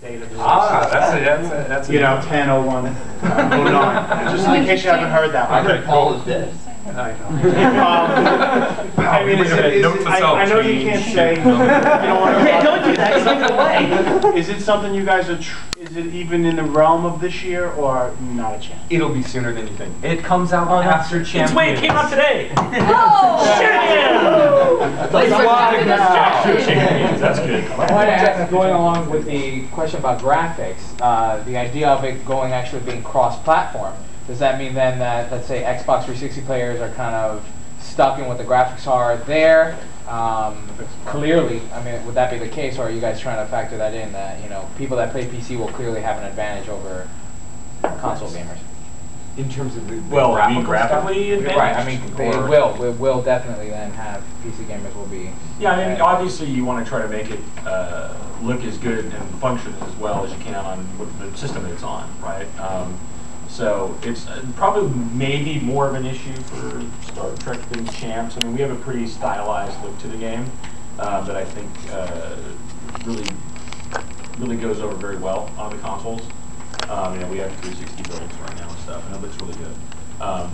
That's you know, 10:01, 09. Just in case you haven't heard that one. I heard Paul is dead. I mean, I know you can't say. You don't want to. Don't do that. You give it away. Is it something you guys are? Is it even in the realm of this year, or not a chance? It'll be sooner than you think. It comes out after Champions. It's the way it came out today. Oh! That's good. I wanted to ask, going along with the question about graphics, the idea of it actually being cross-platform. Does that mean then that, let's say, Xbox 360 players are kind of stuck in what the graphics are there? Clearly, I mean, would that be the case, or are you guys trying to factor that in, that, you know, people that play PC will clearly have an advantage over console gamers? In terms of the well, I mean, graphically advanced? Right, I mean, it will definitely then have PC gamers will be... Yeah, I mean, obviously you want to try to make it look as good and function as well as you can on the system it's on, right? So it's probably maybe more of an issue for Star Trek than Champs. I mean, we have a pretty stylized look to the game that I think really goes over very well on the consoles. You know, we have 360 builds right now and stuff, and it looks really good.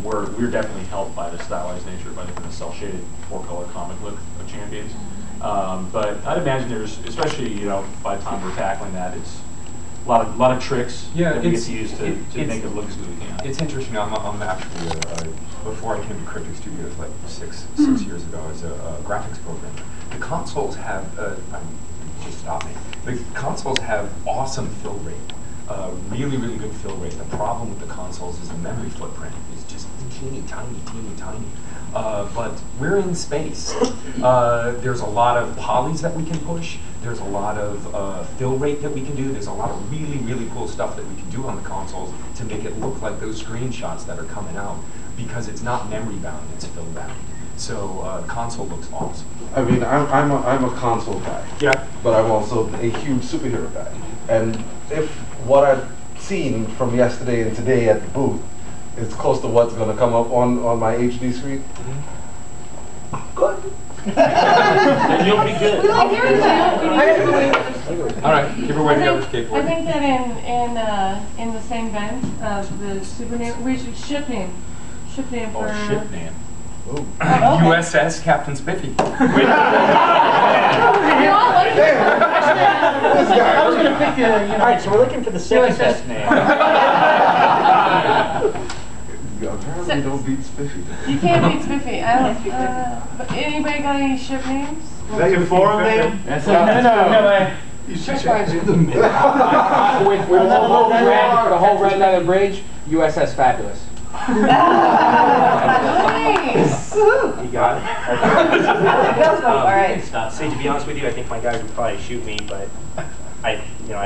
We're definitely helped by the stylized nature, by the cel-shaded 4-color comic look of Champions. But I'd imagine there's, especially, you know, by the time we're tackling that, it's a lot of tricks that we get to use to make it look as good as we can. It's interesting. I'm actually before I came to Cryptic Studios like six years ago as a graphics programmer. The consoles have just stop me. The consoles have awesome fill rate. Really good fill rate. The problem with the consoles is the memory footprint is just teeny tiny. But we're in space. There's a lot of polys that we can push. There's a lot of fill rate that we can do. There's a lot of really cool stuff that we can do on the consoles to make it look like those screenshots that are coming out, because it's not memory bound, it's fill bound. So the console looks awesome. I mean, I'm a console guy. Yeah. But I'm also a huge superhero guy. And if what I've seen from yesterday and today at the booth is close to what's going to come up on my HD screen, good. Then you'll be good. We like hearing that. All right, give her away the other skateboard. I think that in the same vein of the super name, we should ship name for. Oh, ship name. USS Captain Spiffy. I was going to pick all right, so we're looking for the second best name. Apparently don't beat Spiffy. You can't beat Spiffy. But anybody got any ship names? Is that your forum name? No way. You should change it. With the whole red leather bridge, USS Fabulous. Nice. You got it. All right. See, to be honest with you, I think my guys would probably shoot me, but I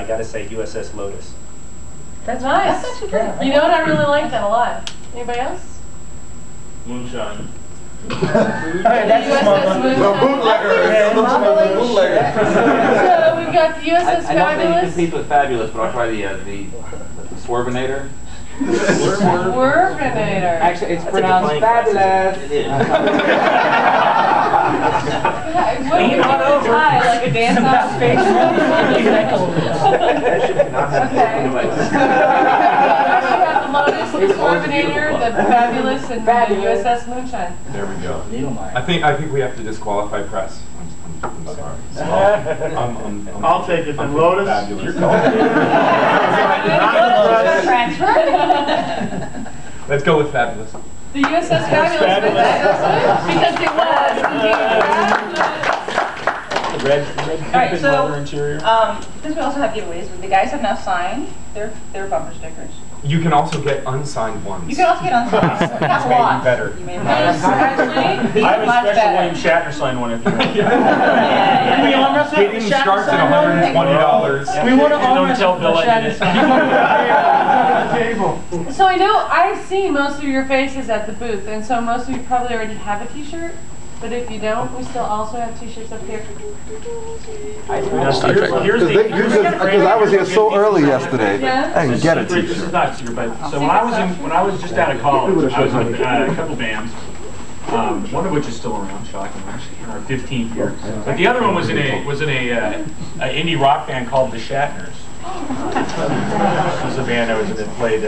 gotta say USS Lotus. That's nice. That's actually good. You know what? I really like that a lot. Anybody else? Moonshine. Alright, that's USS bootlegger. So we've got the USS I don't think you Fabulous. compete with Fabulous, but I'll try the Swervenator. Swervenator. Actually, it's pronounced Fabulous. It is. What do you want to tie? Like a dance off space? Okay. The Lotus, the Swervenator, the Fabulous, and the USS Moonshine. There we go. I think we have to disqualify press. I'm sorry. I'll take it then. Lotus. Fabulous. Transfer. Let's go with Fabulous. The USS Fabulous. Because it was. The red Alright, so leather interior. because we also have giveaways, the guys have now signed their bumper stickers. You can also get unsigned ones. You can also get unsigned. Not a Maybe lot. better. You may Yes, actually. I have a much special better. William Shatner signed one if you want. Yeah. We arm wrestle? Getting starts at $120. We want to arm Don't wrestle tell Bill I did it. So I know I've seen most of your faces at the booth, and so most of you probably already have a t-shirt. But if you don't, we still also have t-shirts up here. Because I was here so early yesterday. Yeah. I didn't get a This is t-shirt. not secret, but so when I was just out of college, I was with a couple bands. One of which is still around, shockingly, actually in our 15th year. But the other one was in a indie rock band called the Shatners. was a band I was in that played,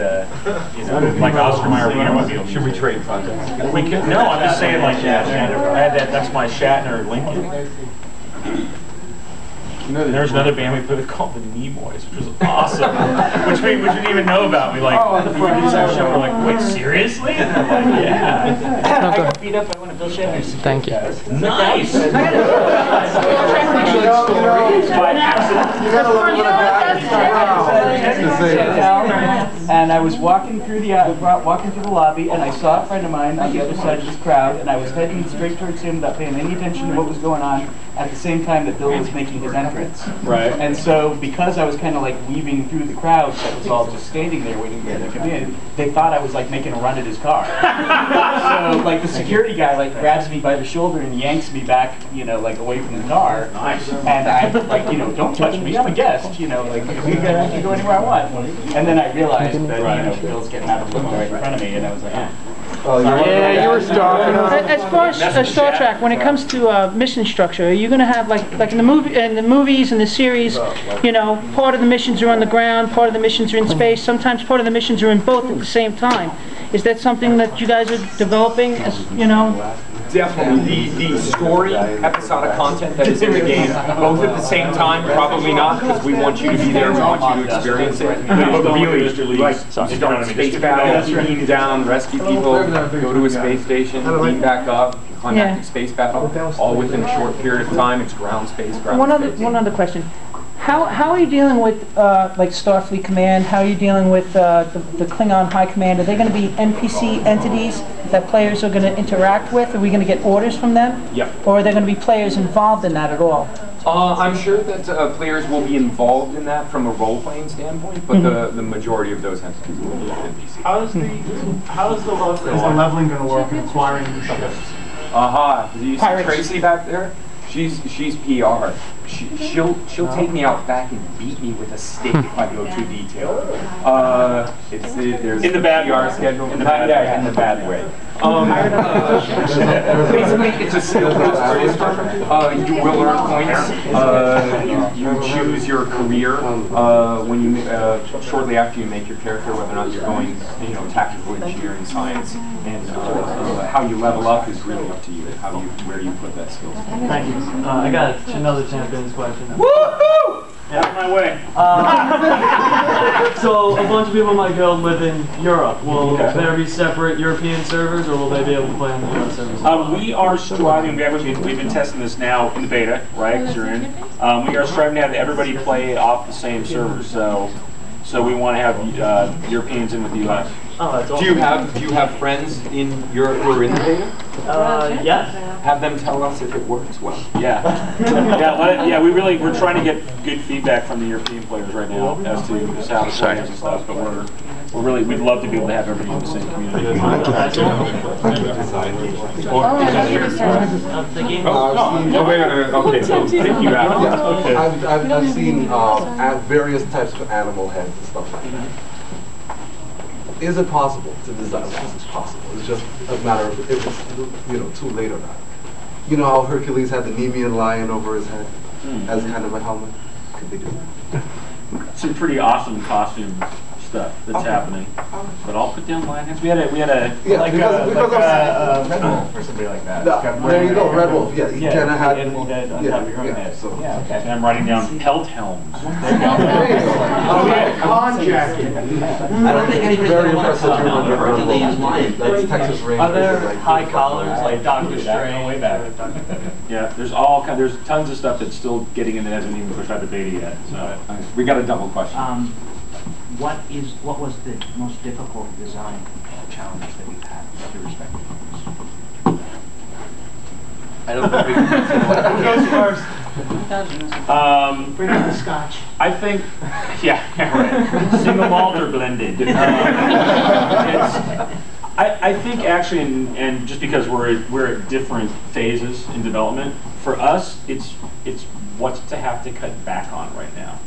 you know, like Oscar Mayer Wienermobile. Should we trade projects? We could, no, I'm just saying like that. I had that. That's my Shatner Lincoln. And there's another band we played called the Knee Boys, which was awesome. which we didn't even know about. We like we were doing that show. We're like, wait, seriously? And they're like, yeah. I got beat up by one of Bill Shatner's. Thank you. Nice. And I was walking through the lobby, and I saw a friend of mine on the other side of this crowd, and I was heading straight towards him without paying any attention to what was going on, at the same time that Bill was making his entrance. Right. And so, because I was kind of like weaving through the crowd that was all just standing there waiting for him to come in, they thought I was like making a run at his car. So, like, the security guy like grabs me by the shoulder and yanks me back, you know, like away from the car. Nice. And I'm like, you know, don't touch me, I'm a guest, you know, like, I can go anywhere I want. And then I realized that, you know, Bill's getting out of the window right in front of me, and I was like, Yeah, you were stalking us. As far as Star Trek, when it comes to mission structure, are you going to have like in the movies and the series, you know, part of the missions are on the ground, part of the missions are in space, sometimes part of the missions are in both at the same time. Is that something that you guys are developing, as you know? Definitely. The story, episodic content that is in the game, both at the same time, probably not, because we want you to be there, we want you to experience it. But really, like, start space battle, beam down, rescue people, go to a space station, beam back up, climactic space battle, all within a short period of time. It's ground space, ground space. One other question. How are you dealing with like Starfleet Command? How are you dealing with the Klingon High Command? Are they going to be NPC entities that players are going to interact with? Are we going to get orders from them? Yep. Or are there going to be players involved in that at all? I'm sure that players will be involved in that from a role-playing standpoint, but the majority of those entities will be NPCs. How is the leveling going to work in acquiring new ships? Do you see Tracy back there? She's PR. She'll take me out back and beat me with a stick if I go too detailed. There's In the bad PR way. schedule. In the bad in the bad way. Basically, it's a skill-based system. You will earn points. You choose your career when you shortly after you make your character, whether or not you're going, you know, tactical engineering, science, and how you level up is really up to you. Where you put that skill. Thank you. I got another Champions question. Woohoo! Out of my way. So a bunch of people in my guild live in Europe. Will there be separate European servers, or will they be able to play on the US servers? We are striving. We've been testing this now in the beta, right? Because you're in. We are striving to have everybody play off the same servers. So we want to have Europeans in with the US. Oh, that's awesome. Do you have friends in Europe who are in the beta? Yes. Have them tell us if it works well. Yeah, we're trying to get good feedback from the European players right now as to how the play is and stuff. But we'd love to be able to have everybody in the same community. Okay, so thank you, Adam. I've seen various types of animal heads and stuff like that. Is it possible to design? Of course it's possible. It's just a matter of if it's too late or not. You know how Hercules had the Nemean lion over his head as kind of a helmet? Could they do that? Some pretty awesome costume stuff that's happening. But I'll put down lion heads. We had a Red Wolf or somebody like that. There you go, Red Wolf. Yeah, you kind of had on top of your own head. So. Yeah, okay. And I'm writing down pelt helms. Con jacket. I don't think anybody's going to want to talk about Hercules lion. That's Texas Rangers. Are there high collars like Doctor Strange? Way back. Yeah, there's tons of stuff that's still getting in that hasn't even pushed out the beta yet. So We got a double question. What was the most difficult design challenge that you've had with your respective groups? I don't think we can Who goes first? Bring out the scotch. I think, right. Single malt or blended. I think actually, and just because we're at different phases in development, for us, it's what's to have to cut back on right now.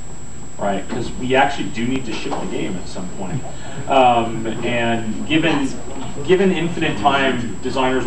Right, because we actually do need to ship the game at some point, and given infinite time, designers